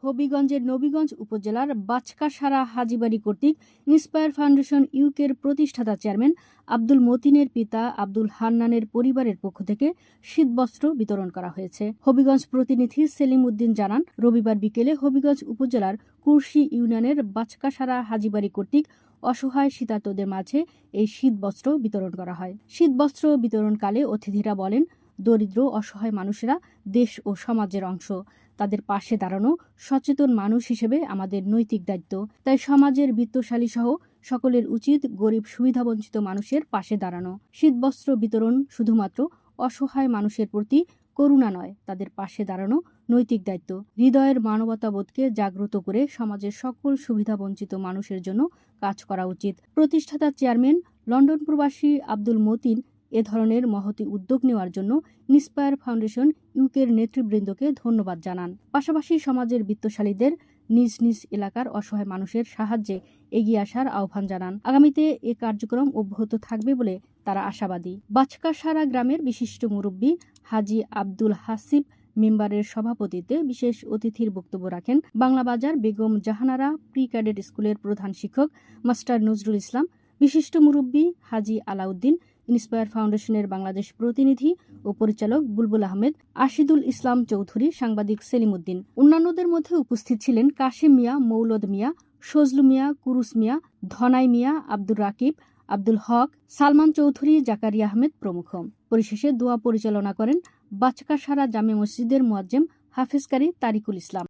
হবিগঞ্জের নবীগঞ্জ উপজেলার বাচকাসারা হাজীবাড়ি কর্তৃক ইন্সপায়ার ফাউন্ডেশন ইউকের প্রতিষ্ঠাতা চেয়ারম্যান আব্দুল মতিনের পিতা আব্দুল হান্নানের পরিবারের পক্ষ থেকে শীতবস্ত্র বিতরণ করা হয়েছে। হবিগঞ্জ প্রতিনিধি সেলিম উদ্দিন জানান, রবিবার বিকেলে হবিগঞ্জ উপজেলার কুরশী ইউনিয়নের বাচকাসারা হাজীবাড়ি কর্তৃক অসহায় শীতার্তদের মাঝে এই শীতবস্ত্র বিতরণ করা হয়। শীতবস্ত্র বিতরণকালে অতিথিরা বলেন, দরিদ্র অসহায় মানুষেরা দেশ ও সমাজের অংশ। তাদের পাশে দাঁড়ানো সচেতন মানুষ হিসেবে আমাদের নৈতিক দায়িত্ব। তাই সমাজের বিত্তশালী সহ সকলের উচিত গরিব সুবিধাবঞ্চিত মানুষের পাশে দাঁড়ানো। শীতবস্ত্র বিতরণ শুধুমাত্র অসহায় মানুষের প্রতি করুণা নয়, তাদের পাশে দাঁড়ানো নৈতিক দায়িত্ব। হৃদয়ের মানবতাবোধকে জাগ্রত করে সমাজের সকল সুবিধাবঞ্চিত মানুষের জন্য কাজ করা উচিত। প্রতিষ্ঠাতা চেয়ারম্যান লন্ডন প্রবাসী আব্দুল মতিন এ ধরনের মহতী উদ্যোগ নেওয়ার জন্য ইন্সপায়ার ফাউন্ডেশন ইউকের নেতৃবৃন্দকে ধন্যবাদ জানান। পাশাপাশি সমাজের বিত্তশালীদের নিজ নিজ এলাকার অসহায় মানুষের সাহায্যে এগিয়ে আসার আহ্বান জানান। আগামীতে এ কার্যক্রম অব্যাহত থাকবে বলে তারা আশাবাদী। বাচকাসারা গ্রামের বিশিষ্ট মুরব্বী হাজী আব্দুল হাসিব মেম্বারের সভাপতিত্বে বিশেষ অতিথির বক্তব্য রাখেন বাংলাবাজার বেগম জাহানারা প্রি ক্যাডেট স্কুলের প্রধান শিক্ষক মাস্টার নজরুল ইসলাম, বিশিষ্ট মুরব্বী হাজী আলাউদ্দিন, ইন্সপায়ার ফাউন্ডেশনের বাংলাদেশ প্রতিনিধি ও পরিচালক বুলবুল আহমেদ, আশিদুল ইসলাম চৌধুরী, সাংবাদিক সেলিম উদ্দিন। অন্যান্যদের মধ্যে উপস্থিত ছিলেন কাশেম মিয়া, মৌলদ মিয়া, সজলু মিয়া, কুরুস মিয়া, ধনাই মিয়া, আব্দুর রাকিব, আব্দুল হক, সালমান চৌধুরী, জাকারিয়া আহমেদ প্রমুখ। পরিশেষে দোয়া পরিচালনা করেন বাচকাসারা জামে মসজিদের মুয়াজ্জেম হাফেজ কারি তারিকুল ইসলাম।